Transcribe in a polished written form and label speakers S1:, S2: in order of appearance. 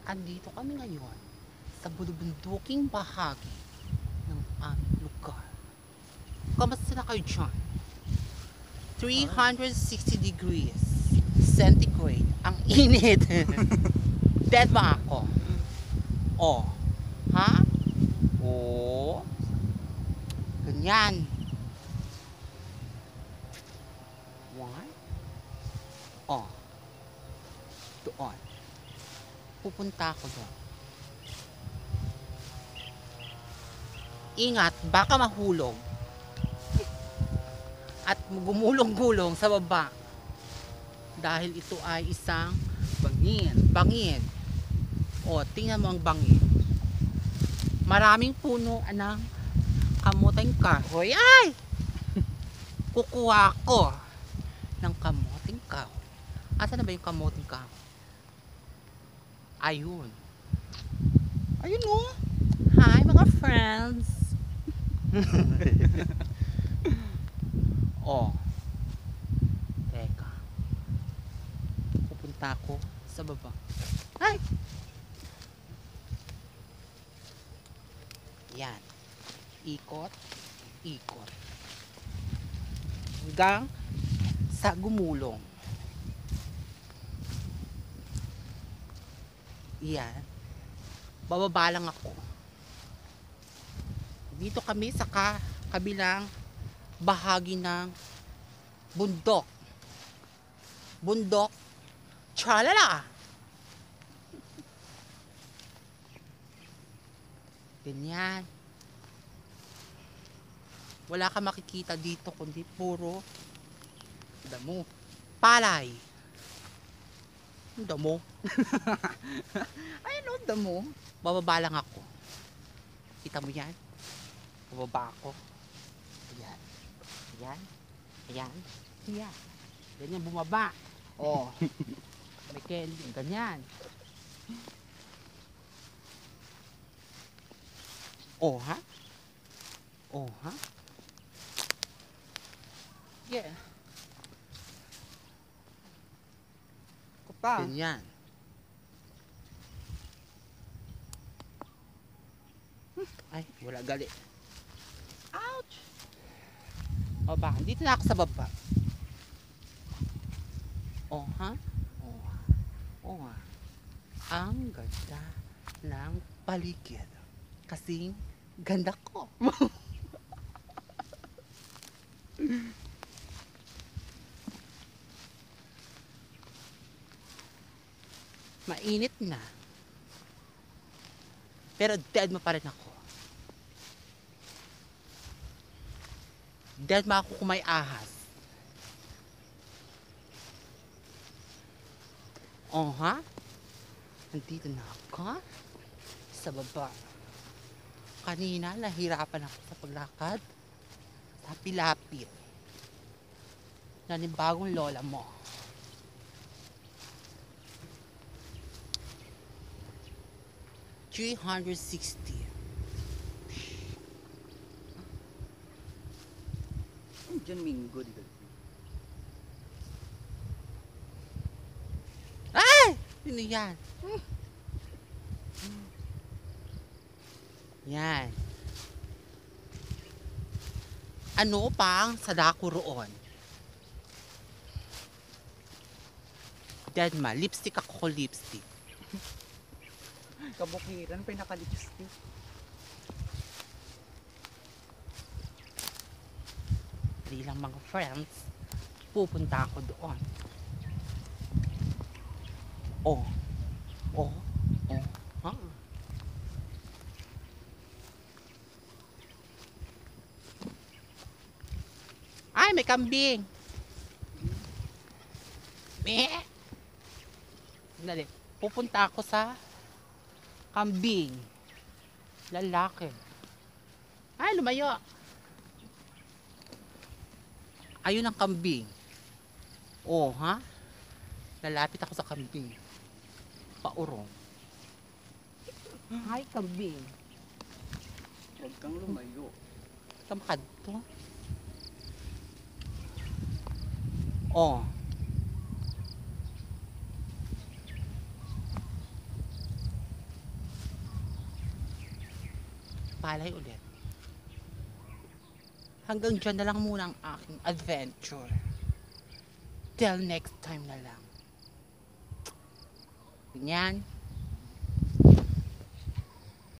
S1: Andito kami ngayon sa bulubunduking bahagi ng aming lugar. Kamusta na kayo dyan? 360 degrees centigrade ang init. Dead ba ako? Oh, ha? Oh, ganyan. One. Oh, doon. Pupunta ako doon. Ingat, baka mahulog. At gumulong-gulong sa baba. Dahil ito ay isang bangin. O, tingnan mo ang bangin. Maraming puno ng kamuting kahoy. Ay! Kukuha ko ng kamuting kahoy. Asa na ba yung kamuting kahoy? Ayun. Ayun o. Hi mga friends. Oh. Teka. Pupunta ako sa baba. Ay! Yan. Ikot. Ikot. Hanggang sa gumulong. Yan. Bababa lang ako. Dito kami sa kabilang bahagi ng bundok. Bundok. Chalala! Ganyan. Wala ka makikita dito kundi puro damo. Palay. Damo. Ayun o, damo. Bababa lang ako. Kita mo yan? Bababa ako. Ayan. Ayan. Ayan. Ayan. Ganyan bumaba. Oh. May candy. Ganyan. Oh, ha? Oh, ha? Yeah.
S2: Pa.
S1: Ganyan. Ay, wala gali. Ouch! O ba, dito na ako sa baba. Oh, ha? Oh, ha? Oh, ha? Ang ganda ng paligid. Kasing ganda ko. Mainit na. Pero dead mo pa rin ako. Dead mo ako kung may ahas. Oh, ha? Nandito na ako sa baba. Kanina, nahirapan ako sa paglakad. Lapit-lapit. Nanibagong lola mo. $360.
S2: Diyan Minggo dito.
S1: Ay! Sino yan? Yan. Ano pang sadako roon? Deadma, lipstick ako, lipstick.
S2: Kabukiran pa naka-lipstick.
S1: Hindi lang mga friends, pupunta ako doon. Oh. Oh. Oh. Ha? Ay, may kambing. Meh. Dali. Pupunta ako sa kambing. Lalaki. Ay, lumayo. Ayun ang kambing. Oh, ha? Lalapit ako sa kambing. Paurong. Hi, kambing.
S2: Huwag kang lumayo.
S1: Kamakad to. Oh. palay ulit. Hanggang dyan na lang muna ang aking adventure. Till next time na lang. Ganyan.